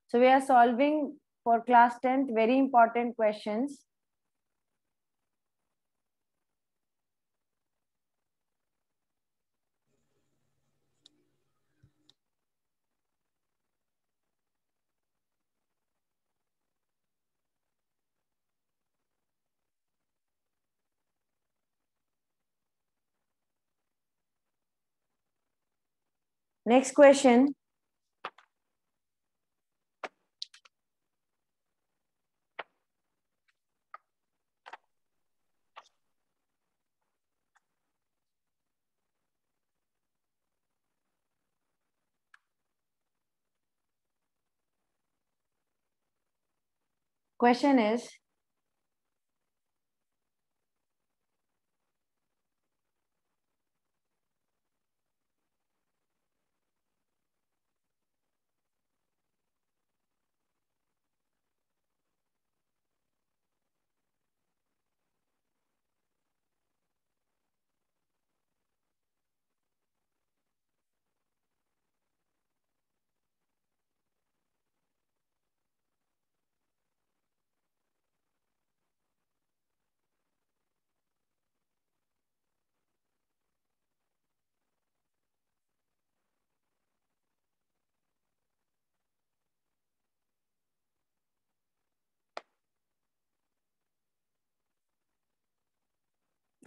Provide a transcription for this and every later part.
So we are solving for class 10th very important questions. Next question. Question is,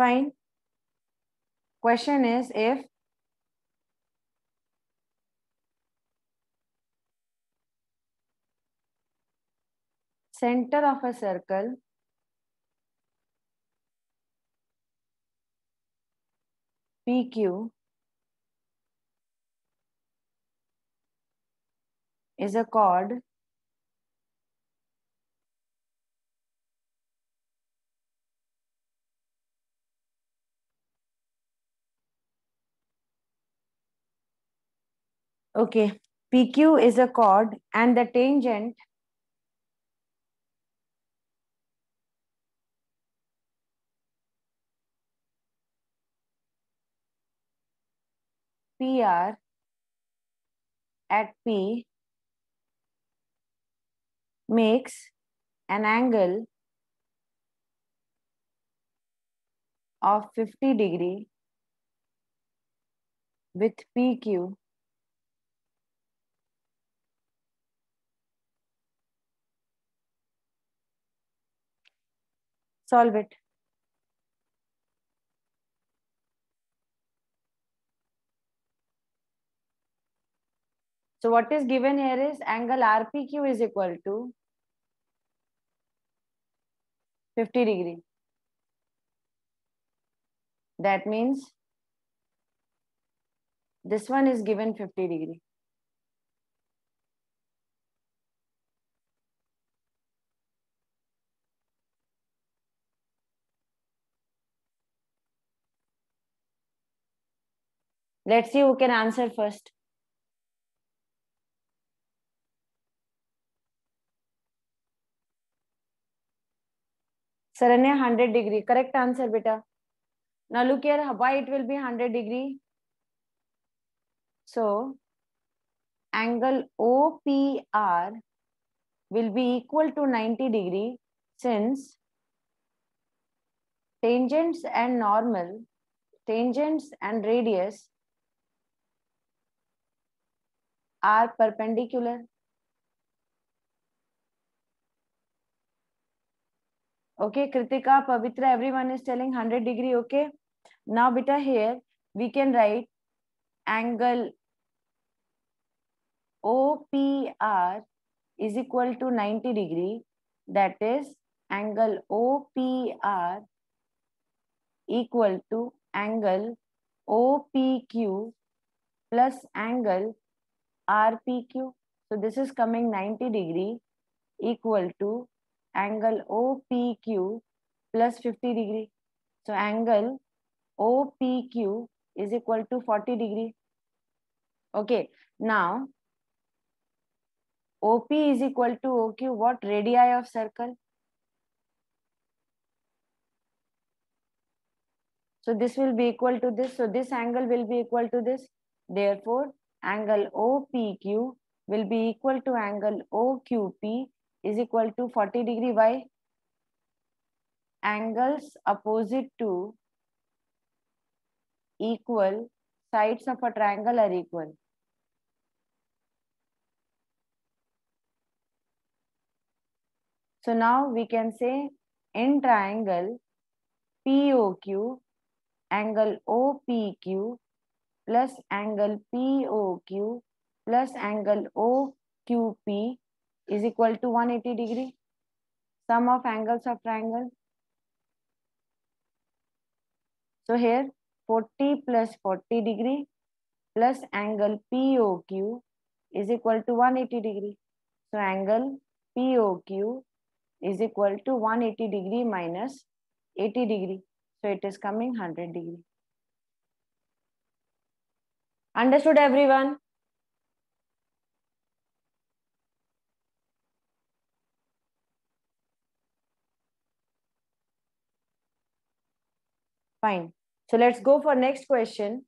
fine. Question is, if center of a circle PQ is a chord okay, PQ is a chord and the tangent PR at P makes an angle of 50 degree with PQ solve it. So what is given here is angle RPQ is equal to 50 degree. That means this one is given 50 degree. Let's see who can answer first. Saranya, 100 degree. Correct answer, beta. Now look here, why it will be 100 degree? So, angle OPR will be equal to 90 degree since tangents and normal, tangents and radius are perpendicular. Okay, Kritika, Pavitra, everyone is telling 100 degree, okay? Now, beta, here we can write angle OPR is equal to 90 degree. That is angle OPR equal to angle OPQ plus angle RPQ. So this is coming 90 degree equal to angle OPQ plus 50 degree. So angle OPQ is equal to 40 degree. Okay, now OP is equal to OQ. What radii of circle? So this will be equal to this. So this angle will be equal to this. Therefore, angle OPQ will be equal to angle OQP is equal to 40 degree. Why? Angles opposite to equal sides of a triangle are equal. So now we can say in triangle POQ, angle OPQ plus angle POQ plus angle OQP is equal to 180 degree. Sum of angles of triangle. So here 40 plus 40 degree plus angle POQ is equal to 180 degree. So angle POQ is equal to 180 degree minus 80 degree. So it is coming 100 degree. Understood everyone? Fine. So let's go for next question.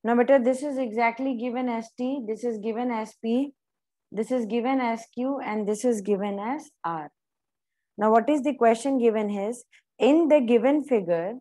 Now beta, this is exactly given as T, this is given as P, this is given as Q, and this is given as R. Now what is the question given is, in the given figure,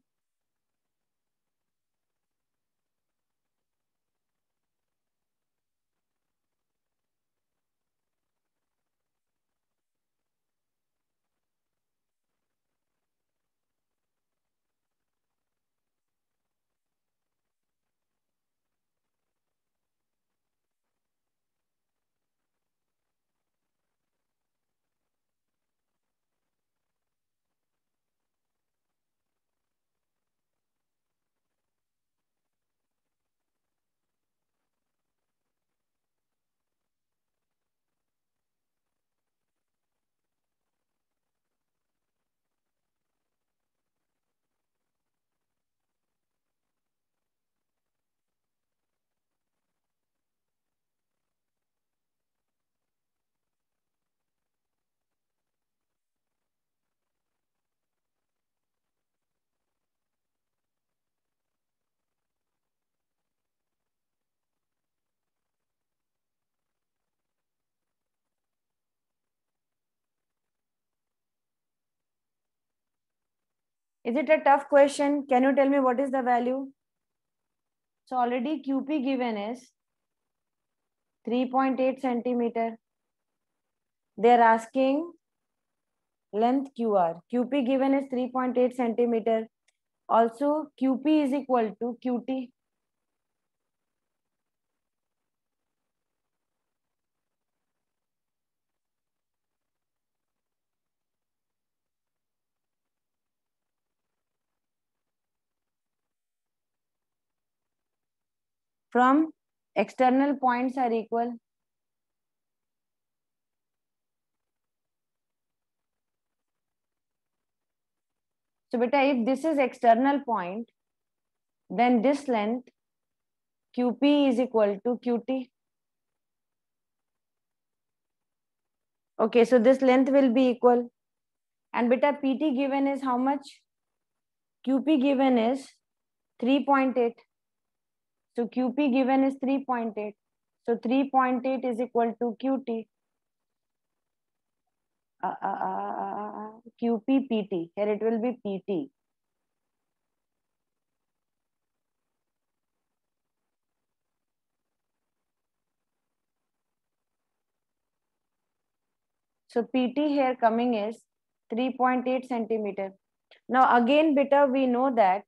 is it a tough question? Can you tell me what is the value? So already QP given is 3.8 centimeter. They are asking length QR. QP given is 3.8 centimeter. Also QP is equal to QT. From external points are equal. So beta, if this is external point, then this length QP is equal to QT. Okay, so this length will be equal. And beta, PT given is how much? QP given is 3.8. So QP given is 3.8. So 3.8 is equal to QT. QP PT. Here it will be PT. So PT here coming is 3.8 centimeter. Now again, beta, we know that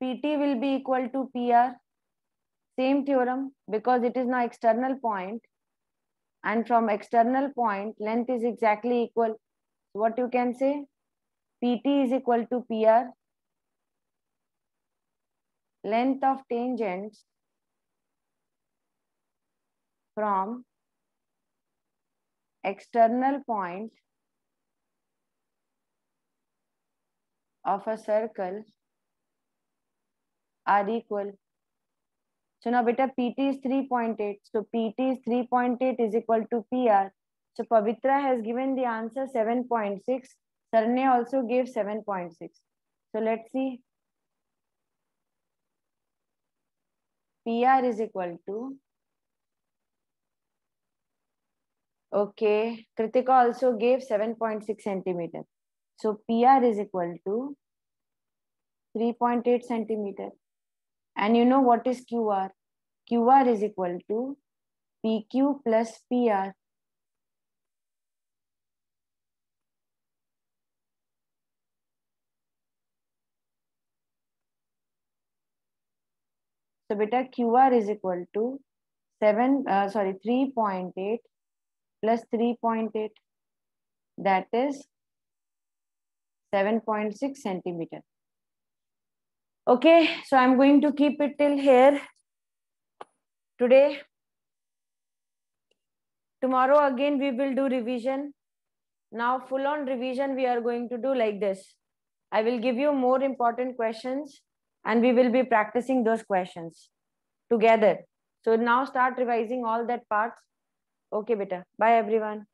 PT will be equal to PR. Same theorem, because it is now external point, and from external point length is exactly equal. So what you can say? PT is equal to PR, length of tangents from external point of a circle are equal. So now beta PT is 3.8. So PT is 3.8 is equal to PR. So Pavitra has given the answer 7.6. Sarne also gave 7.6. So let's see. PR is equal to, okay, Kritika also gave 7.6 centimeter. So PR is equal to 3.8 centimeter. And you know what is QR? QR is equal to PQ plus PR. So beta QR is equal to 3.8 plus 3.8, that is 7.6 centimeter. Okay, so I'm going to keep it till here today. Tomorrow again we will do revision. Now full on revision we are going to do like this. I will give you more important questions and we will be practicing those questions together. So now start revising all that parts. Okay, beta. Bye everyone.